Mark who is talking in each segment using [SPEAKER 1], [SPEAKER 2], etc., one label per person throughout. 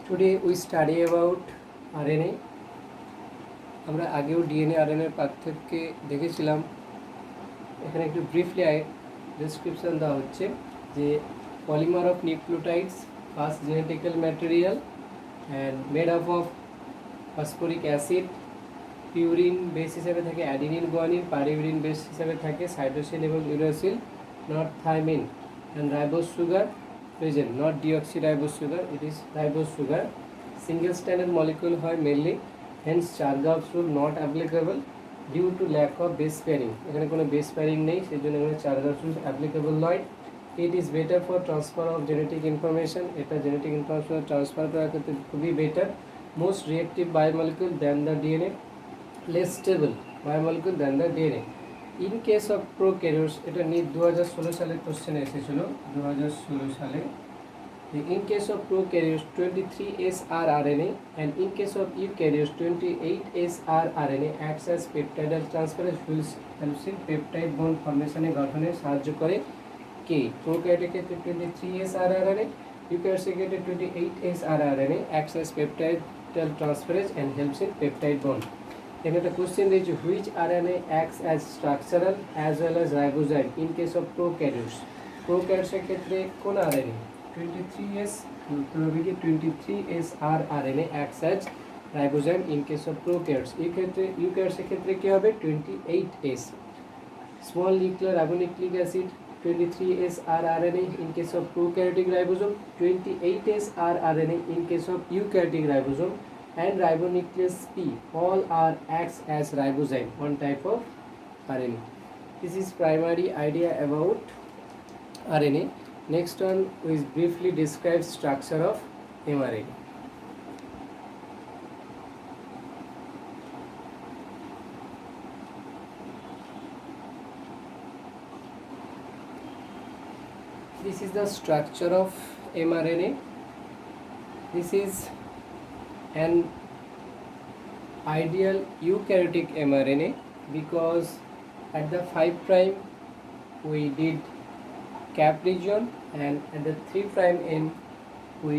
[SPEAKER 1] Today we study about RNA. আমরা আগেও DNA আরএনএর পার্থক্য দেখেছিলাম। এখানে একটু ব্রিফলি ডেসক্রিপশন দেওয়া হচ্ছে যে polymer of nucleotides first genetical material and made up of phosphoric acid, purine base হিসেবে থাকে অ্যাডিনিন গুয়ানিন, পাইরিউরিন বেস হিসেবে থাকে সাইটোসিন এবং uracil, not thymine and ribose sugar present, not deoxyribose sugar, it is ribose sugar. Single standard molecule হয় mainly, hence Chargaff's rule not applicable due to lack of base pairing. এখানে কোনো base pairing নেই, সেই জন্য এখানে চার্গাউস rule applicable নয়। It is better for transfer of genetic information, এটা genetic information transfer করার ক্ষেত্রে খুবই better. Most reactive biomolecule than the DNA, less stable biomolecule than the DNA. In case of prokaryotes, এটা নিট 2016 সালে question এসেছিল 2016 সালে। In case of prokaryotes 23S rRNA and in case of eukaryotes 28S rRNA acts as peptidal transferase which helps in peptide bond formation গঠনে সাহায্য করে। কে প্রোক্যারিওটের ক্ষেত্রে 23S rRNA, ইউক্যারিওটের ক্ষেত্রে 28S rRNA acts as peptidal transferase and helps in peptide bond. এখানে একটা question দিয়েছে which RNA acts as structural as well as ribozyme in case of prokaryotes. প্রোক্যারিওটসের ক্ষেত্রে কোন আরএনএ 23S, উত্তর হবে কি 23S rRNA acts as ribozyme in case of prokaryotes. এই ক্ষেত্রে ইউক্যারিওটসের ক্ষেত্রে কি হবে 28S। Small nuclear ribonucleic acid 23S rRNA in case of prokaryotic ribosome, 28S rRNA in case of eukaryotic ribosome, and ribonuclease P all are acts as ribozyme, one type of RNA. This is primary idea about RNA. Next one we briefly describe structure of mRNA. This is the structure of mRNA. This is an ideal eukaryotic mRNA because at the 5 prime we did cap region and at the 3 prime end we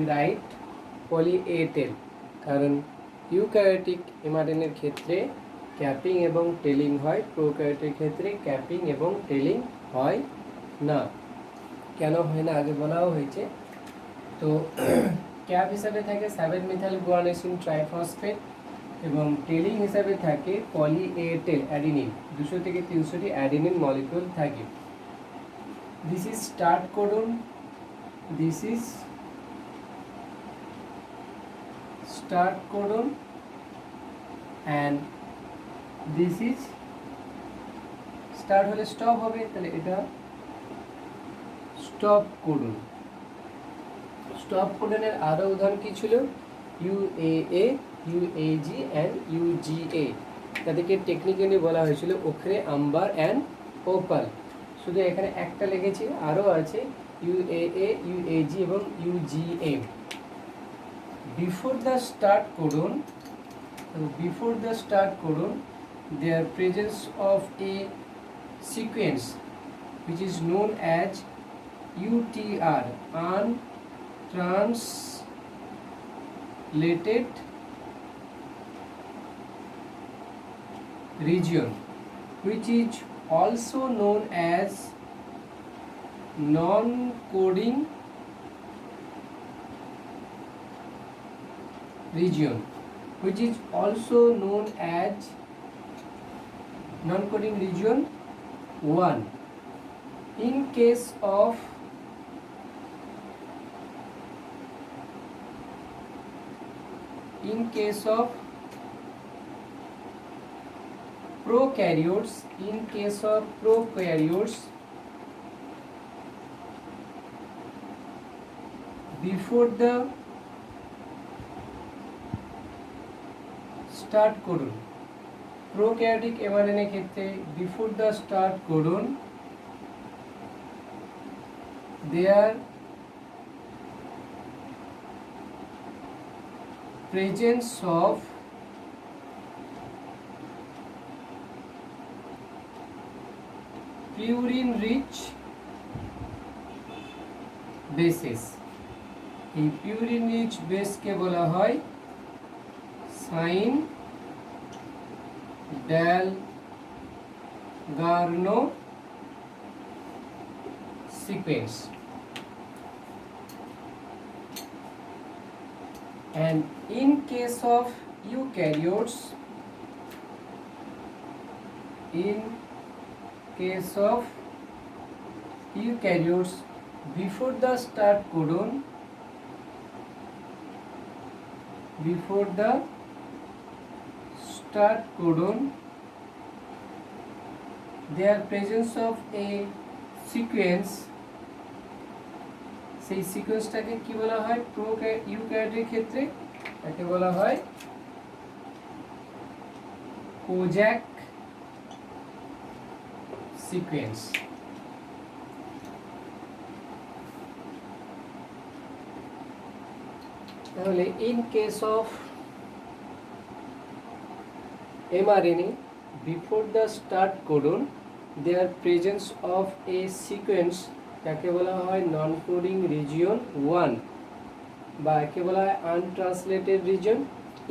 [SPEAKER 1] write poly A tail. কারণ eukaryotic mRNA এর ক্ষেত্রে capping এবং telling হয়, prokaryotic ক্ষেত্রে capping এবং telling হয় না। কেন হয় না আগে বলাও হয়েছে। তো ক্যাপ হিসাবে থাকে 7 মিথাইল গুয়ানিন ট্রাইফসফেট এবং টেলিং হিসাবে থাকে পলি এ টেল অ্যাডিনিন, 200 থেকে 300টি অ্যাডিনিন মলিকিউল থাকে। This is start codon, this is start codon and this is start হলে স্টপ হবে, তাহলে এটা স্টপ কোডন। স্টপ কোডনের আরও উদাহরণ কী ছিল UAA, UAG অ্যান্ড UGA। তাদেরকে টেকনিক্যালি বলা হয়েছিল ওখরে, আম্বার অ্যান্ড ওপাল। শুধু এখানে একটা লিখেছি, আরও আছে UAA, UAG এবং UGA। Before the start codon there presence of a sequence which is known as UTR, untranslated region, which is also known as non-coding region, which is also known as non-coding region 1. In case of prokaryotes, before the start codon, prokaryotic mRNA ক্ষেত্রে before the start codon their presence of purine rich bases এই purine rich বেসকে বলা হয় sign Dalgarno sequence. And in case of eukaryotes, before the start codon, there presence of a sequence, সেই সিকোয়েন্সটাকে কি বলা হয় ইউক্যারিওটের ক্ষেত্রে তাকে বলা হয় কোজ্যাক সিকোয়েন্স। তাহলে in case of mRNA before the start codon there presence of a sequence যাকে বলা হয় নন কোডিং রিজিয়ন 1 বা একে বলা হয় untranslated region.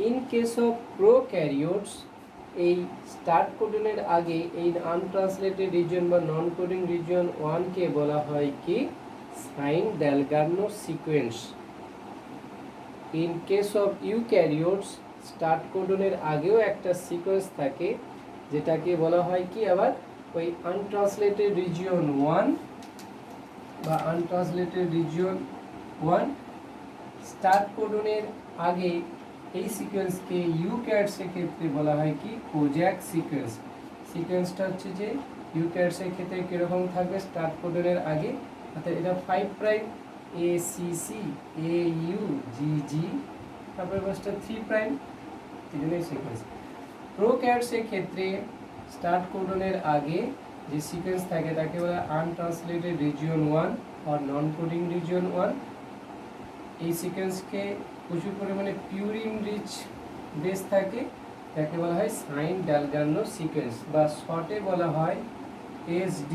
[SPEAKER 1] In case of prokaryotes এই স্টার্ট কোডনের আগে এই আনট্রান্সলেটেড রিজন বা নন কোডিং রিজন 1 কে বলা হয় কি Shine Dalgarno sequence. In case of eukaryotes start কোডনের আগেও একটা সিকোয়েন্স থাকে যেটাকে বলা হয় কি আবার ওই আনট্রান্সলেটেড রিজিয়ন 1 বা আনট্রান্সলেটেড রিজিয়ন 1। স্টার্ট কোডনের আগে এই সিকোয়েন্সকে ইউক্যারিওটসের ক্ষেত্রে বলা হয় কি কোজ্যাক সিকোয়েন্স। সিকোয়েন্সটা হচ্ছে যে ইউক্যারিওটসের ক্ষেত্রে কিরকম থাকবে স্টার্ট কোডনের আগে, অর্থাৎ এটা 5 প্রাইম ACC AUGG তারপরে বসটা 3 প্রাইম, এই জন্যই সিকোয়েন্স। প্রোক্যারিওটসের ক্ষেত্রে স্টার্ট কোডনের আগে যে সিকোয়েন্স থাকে তাকে বলা হয় আনট্রান্সলেটেড রিজিয়ন 1 আর নন কোডিং রিজিয়ন 1। এই সিকোয়েন্সকে প্রচুর পরিমাণে পিউরিন রিচ বেস থাকে তাকে বলা হয় সাইন Dalgarno সিকোয়েন্স বা শর্টে বলা হয় SD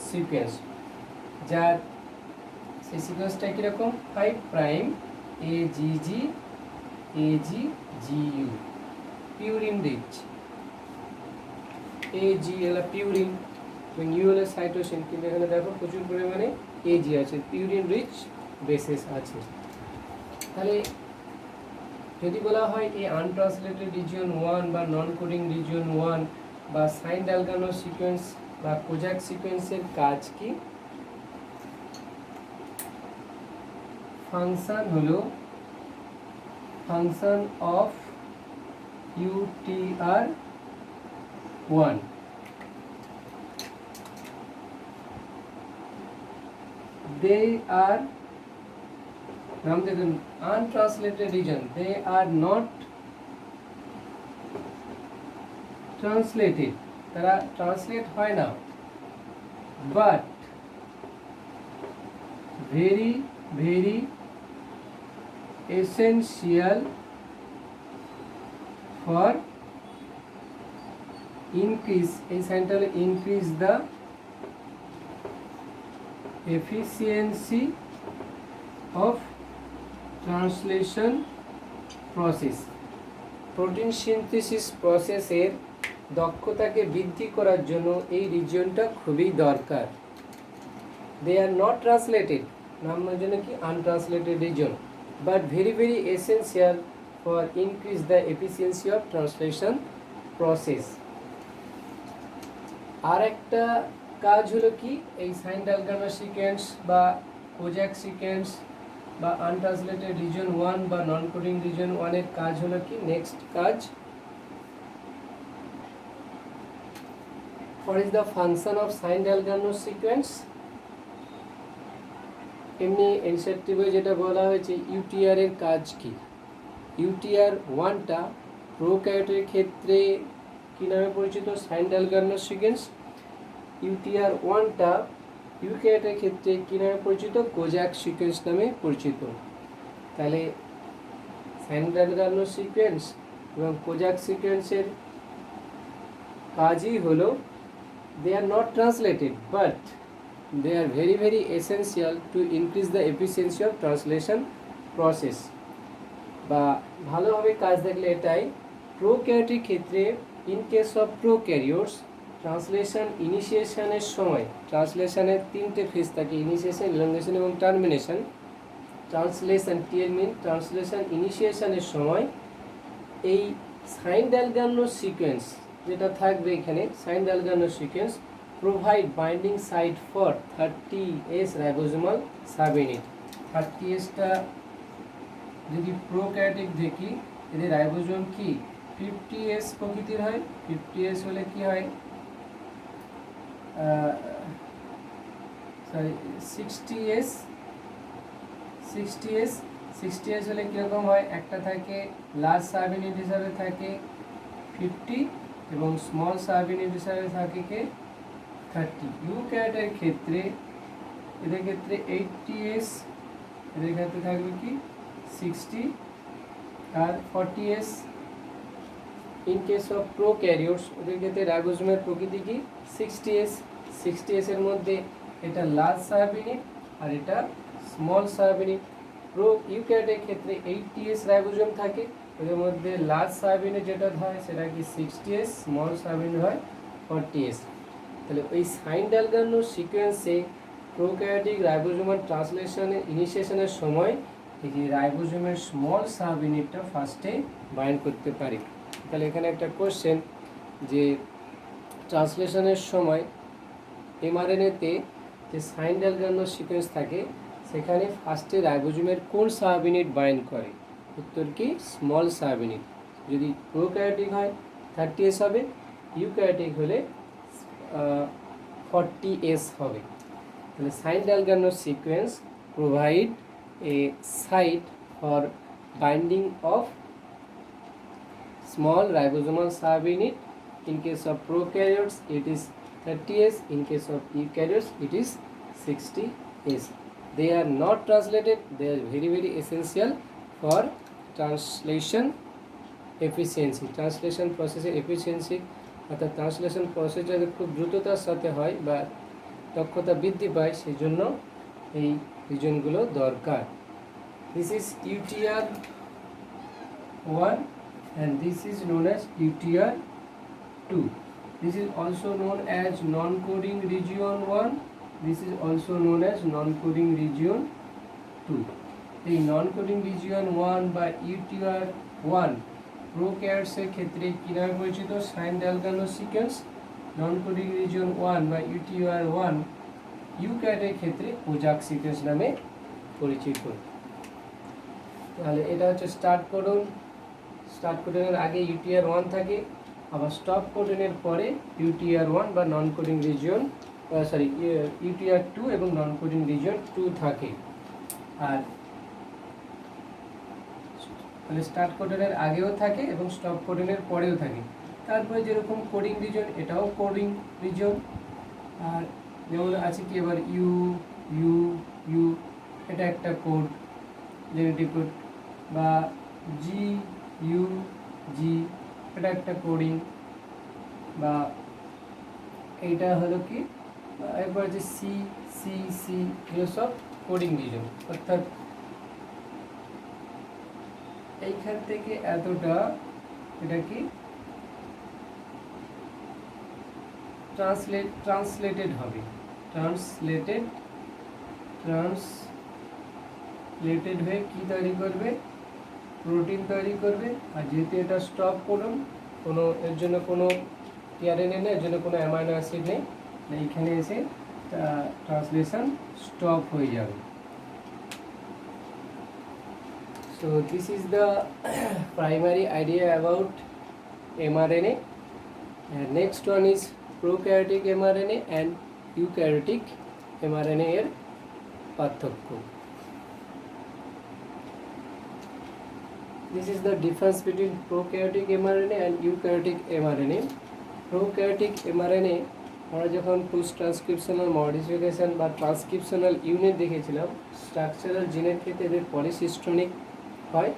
[SPEAKER 1] সিকোয়েন্স। যার সেই সিকোয়েন্সটা কীরকম 5 prime AGG AGGU purine rich, AG হলো পিউরিন এবং ইউ হলো সাইটোসিন, কিন্তু এখানে দেখো প্রচুর পরিমাণে AG আছে, পিউরিন রিচ বেসেস আছে। তাহলে যদি বলা হয় এই আনট্রান্সলেটেড রিজিয়ন 1 বা নন কোডিং রিজিয়ন 1 বা সাইন Dalgarno সিকোয়েন্স বা কোজ্যাক সিকোয়েন্সের কাজ কি, ফাংশন হলো function of UTR1। they are নাম দেখুন untranslated region, they are not translated, তারা ট্রান্সলেট হয় না, but very very essential for increase এই সাইনটা হলো increase the efficiency of translation process. Protein synthesis প্রসেসের দক্ষতাকে বৃদ্ধি করার জন্য এই রিজিয়নটা খুবই দরকার। দে আর নট ট্রান্সলেটেড, নামের জন্য কি untranslated region, but very very essential for increase the efficiency of translation process. আর একটা কাজ হলো কি এই সাইন Dalgarno সিকোয়েন্স বা কোজ্যাক সিকোয়েন্স বা আনট্রান্সলেটেড রিজন 1 বা নন কোডিং রিজন 1 এর কাজ হলো কি নেক্সট কাজ, what is the function of Shine Dalgarno sequence. এমনি এনসিইআরটি বই যেটা বলা হয়েছে ইউটিআর এর কাজ কি, ইউটিআর 1টা প্রোক্যারিওটের ক্ষেত্রে কি নামে পরিচিত সাইন Dalgarno সিকোয়েন্স, ইউটিআর 1টা ইউক্যারিওটের ক্ষেত্রে কি নামে পরিচিত কোজ্যাক সিকোয়েন্স নামে পরিচিত। তাহলে সাইন Dalgarno সিকোয়েন্স এবং কোজ্যাক সিকোয়েন্সের কাজই হলো they are not translated but they are very very essential to increase the efficiency of translation process বা ভালোভাবে কাজ দেখলে এটাই প্রোক্যারিওটিক ক্ষেত্রে in case of prokaryotes translation ইনিশিয়েশনের সময় ট্রান্সলেশনের তিনটে ফেজ থাকে ইনিশিয়েশন ইলংগেশন এবং termination translation TL mean translation ইনিশিয়েশনের সময় এই সাইন ডায়াগ্রাম সিকোয়েন্স যেটা থাকবে এখানে Shine Dalgarno sequence provide binding site for 30S ribosomal subunit 30Sটা যদি প্রোক্যারিওটিক দেখি এদের রাইবোজোম কি 50S প্রকৃতির হয় 50S হলে কি হয় সরি 60S হলে কীরকম হয় একটা থাকে লার্জ সাবইউনিট হিসাবে থাকে 50 এবং স্মল সাবইউনিট হিসাবে থাকে কে 30 ইউক্যারিওটের ক্ষেত্রে এদের ক্ষেত্রে 80S এদের ক্ষেত্রে থাকবে কি 60 আর 40S in case of prokaryotes ওদের ক্ষেত্রে রাইবোজোমের প্রকৃতি কি 60S এর মধ্যে এটা লার্জ সাবইউনিট আর এটা স্মল সাবইউনিট ইউক্যারিওটের ক্ষেত্রে 80S রাইবোজোম থাকে ওদের মধ্যে লার্জ সাবইউনিট যেটা হয় সেটা কি 60S স্মল সাবইউনিট হয় 40S তাহলে ওই সাইন ডায়াগ্রাম সিকোয়েন্সে প্রোক্যারিওটিক রাইবোজোমাল ট্রান্সলেশনের ইনিশিয়েশনের সময় এই যে রাইবোজোমের স্মল সাবইউনিটটা ফার্স্টে বাইন্ড করতে পারি তাহলে এখানে একটা কোশ্চেন যে ট্রান্সলেশনের সময় এমআরএনএতে যে সাইন ডায়াগ্রাম সিকোয়েন্স থাকে সেখানে ফার্স্টে রাইবোজোমের কোন সাবইউনিট বাইন্ড করে উত্তর কি স্মল সাবইউনিট যদি প্রোক্যারিওটিক হয় 30S হবে ইউক্যারিওটিক হলে 40S হবে তাহলে Shine Dalgarno sequence provide a site for binding of small ribosomal subunit. In case of prokaryotes it is 30S, in case of eukaryotes it is 60S. They are not translated, they are very very essential for translation efficiency. Translation process efficiency অর্থাৎ translation process যদি খুব দ্রুততার সাথে হয় বা দক্ষতা বৃদ্ধি পায় সেই জন্য এই রিজনগুলো দরকার this is UTR 1 and this is known as UTR 2. This is also known as non-coding region 1. This is also known as non-coding region 2. The non-coding region 1 by UTR 1 prokaryotes এর ক্ষেত্রে কি নামে পরিচিত Shine Dalgarno sequence non-coding region 1 by UTR 1 ইউক্যারিওটের ক্ষেত্রে Kozak sequence নামে পরিচিত তাহলে এটা হচ্ছে স্টার্ট কোডনের আগে UTR 1 থাকে আবার স্টপ কোডনের পরে UTR 1 বা নন কোডিং রিজিয়ন UTR 2 এবং নন কোডিং রিজিয়ন 2 থাকে আর তাহলে স্টার্ট কোডনের আগেও থাকে এবং স্টপ কোডনের পরেও থাকে তারপরে যেরকম কোডিং রিজিয়ন এটাও কোডিং রিজিয়ন আর যেমন আছে কি এবার ইউ এটা একটা কোড জেনেটিক কোড বা জি এটা একটা কোডিং বা এইটা হলো কি একবার যে সি এগুলো সব কোডিং রিজন অর্থাৎ এইখান থেকে এতটা এটা কি ট্রান্সলেটেড হবে ট্রান্সলেটেড হয়ে কি তৈরি করবে প্রোটিন তৈরি করবে আর যেহেতু এটা স্টপ কোডন কোনো এর জন্য কোনো টিআরএনএ নেই এর জন্য কোনো অ্যামাইনো অ্যাসিড নেই এইখানে এসে ট্রান্সলেশন স্টপ হয়ে যাবে so this is the primary idea about mRNA and next one is prokaryotic mRNA and eukaryotic mRNA এর পার্থক্য This is the difference between prokaryotic mRNA and eukaryotic mRNA. Prokaryotic mRNA আমরা যখন post transcriptional modification বা transcriptional unit দেখেছিলাম structural জিনের ক্ষেত্রে এদের পলিসিস্টনিক হয়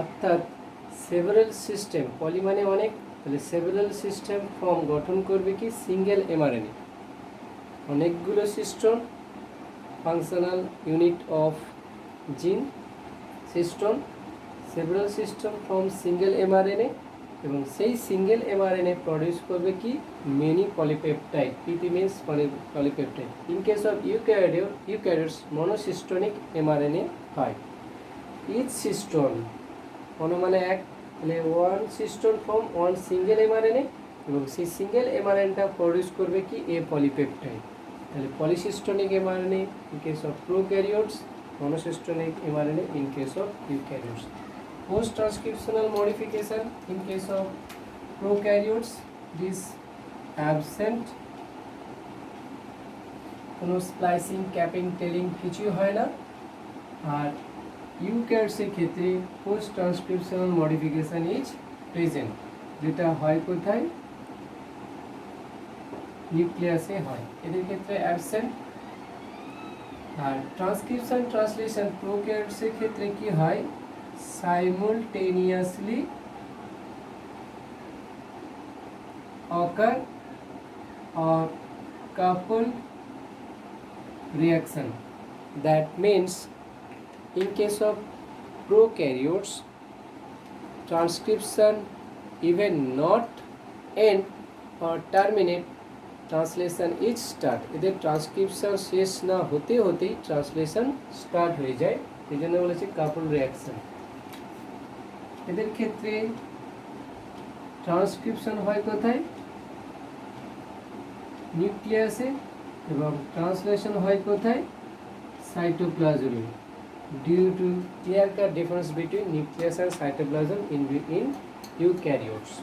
[SPEAKER 1] অর্থাৎ সেভারাল সিস্টেম পলি মানে অনেক তাহলে সেভারাল সিস্টেম ফর্ম গঠন করবে কি সিঙ্গেল mRNA অনেকগুলো সিস্টন, functional unit of gene, cistron, several cistron from single mRNA, এবং সেই সিঙ্গেল এমআরএনএ প্রডিউস করবে কি many polypeptide, PP means polypeptide. In case of eukaryotes monocistronic mRNA হয়। ইচ সিস্টন, মনো মানে এক, তাহলে one cistron from one single mRNA, এবং সেই সিঙ্গেল এমআরএনএটা প্রডিউস করবে কি এ পলিপেপটাইড। তাহলে polycistronic mRNA in case of prokaryotes, monosystonic mRNA in case of eukaryotes. Post-transcriptional modification in case of prokaryotes is absent. কোনো স্প্লাইসিং, ক্যাপিং, টেলিং কিছুই হয় না। আর ইউক্যারিওটসের ক্ষেত্রে post transcriptional modification is present, যেটা হয় কোথায়, নিউক্লিয়াসে হয়, এদের ক্ষেত্রে অ্যাবসেন্ট। আর ট্রান্সক্রিপশন ট্রান্সলেশন প্রোক্যারিওটসের ক্ষেত্রে কি হয়, সাইমultaneously occur or coupled reaction. That means in case of prokaryotes, transcription even not end or terminate, translation is start. এদের ট্রান্সক্রিপশন শেষ না হতে হতেই ট্রান্সলেশন স্টার্ট হয়ে যায়, এই জন্য বলেছি কাপল রিয়াকশন। এদের ক্ষেত্রে ট্রান্সক্রিপশন হয় কোথায়, নিউক্লিয়াসে, এবং ট্রান্সলেশন হয় কোথায়, সাইটোপ্লাজমে। Due to clear cut difference between nucleus and cytoplasm in eukaryotes.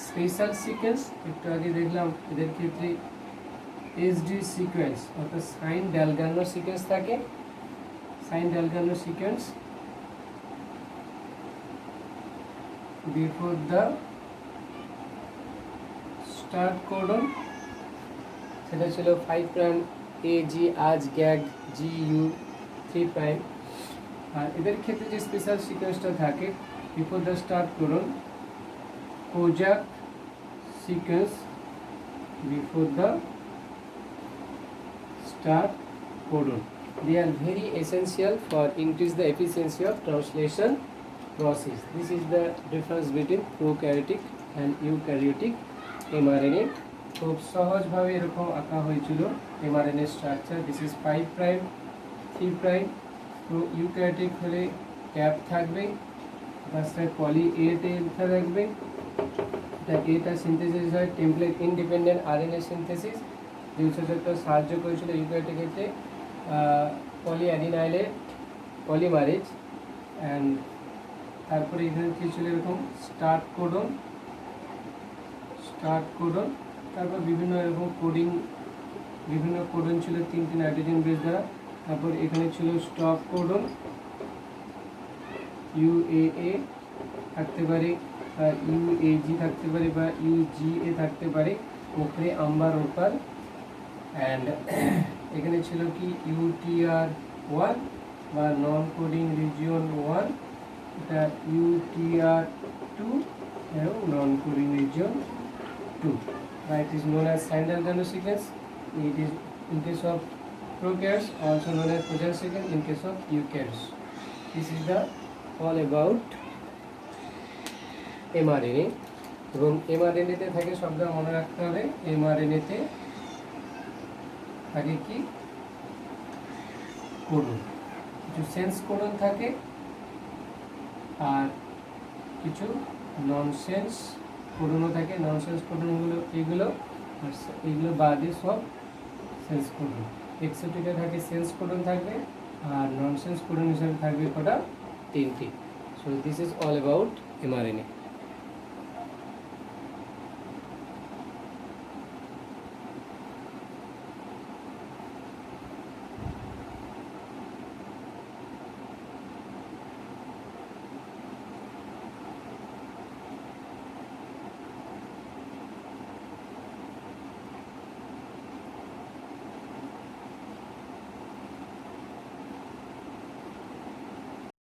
[SPEAKER 1] Special sequence একটু আগে দেখলাম, এদের ক্ষেত্রে এসডি সিকোয়েন্স অর্থাৎ সাইন ড্যালগানো সিকোয়েন্স থাকে। Shine Dalgarno sequence before the start codon, সেটা ছিল 5 প্রাইম AG, আজ, গ্যাগ, GU 3 প্রাইম। আর এদের ক্ষেত্রে যে স্পেশাল সিকোয়েন্সটা থাকে before the start codon, Kozak sequence before the start codon. They are very essential for increase the efficiency of translation process. This is the difference between prokaryotic and eukaryotic mRNA. খুব সহজভাবে এরকম আঁকা হয়েছিল mRNA structure. This is 5 prime 3 prime. Eukaryotic হলে cap থাকবে, ফার্স্টে পলি এ তে থাকবে, এটা সিনথেসিস হয় টেমপ্লেট ইন্ডিপেন্ডেন্ট আরএনএ সিনথেসিস, যে উৎসেচকটা সাহায্য করেছিল ইউক্যারিওটিক ক্ষেত্রে পলিঅ্যাডিনাইলেট পলিমারেজ। অ্যান্ড তারপরে এখানে কি ছিল এরকম স্টার্ট কোডন, তারপর বিভিন্ন এরকম কোডিং, বিভিন্ন কোডন ছিল 3টি নাইট্রোজেন বেস দ্বারা। তারপর এখানে ছিল স্টপ কোডন, UAA থাকতে পারে, UAG থাকতে পারে, বা UGA থাকতে পারে, ওপরে আম্বার ওপার। অ্যান্ড এখানে ছিল কি UTR1 বা নন কোডিং রিজিয়ন 1, এটা UTR2 এবং নন coding region 2. It is known as Sandel-Gano sequence. It is in case of prokaryotes, also known as Kozak sequence in case of eukaryotes. This is the all about mRNA. এবং mRNA-তে থাকে শব্দ মনে রাখতে হবে, mRNA-তে থাকে কি কোডন, কিছু সেন্স কোডন থাকে আর কিছু ননসেন্স কোডনও থাকে। ননসেন্স কোডনগুলো এইগুলো বাদে সব সেন্স কোডন। এক্সোটিকে থাকে সেন্স কোডন থাকবে, আর ননসেন্স কোডন হিসাবে থাকবে কটা, 3টি। So this is all about mRNA.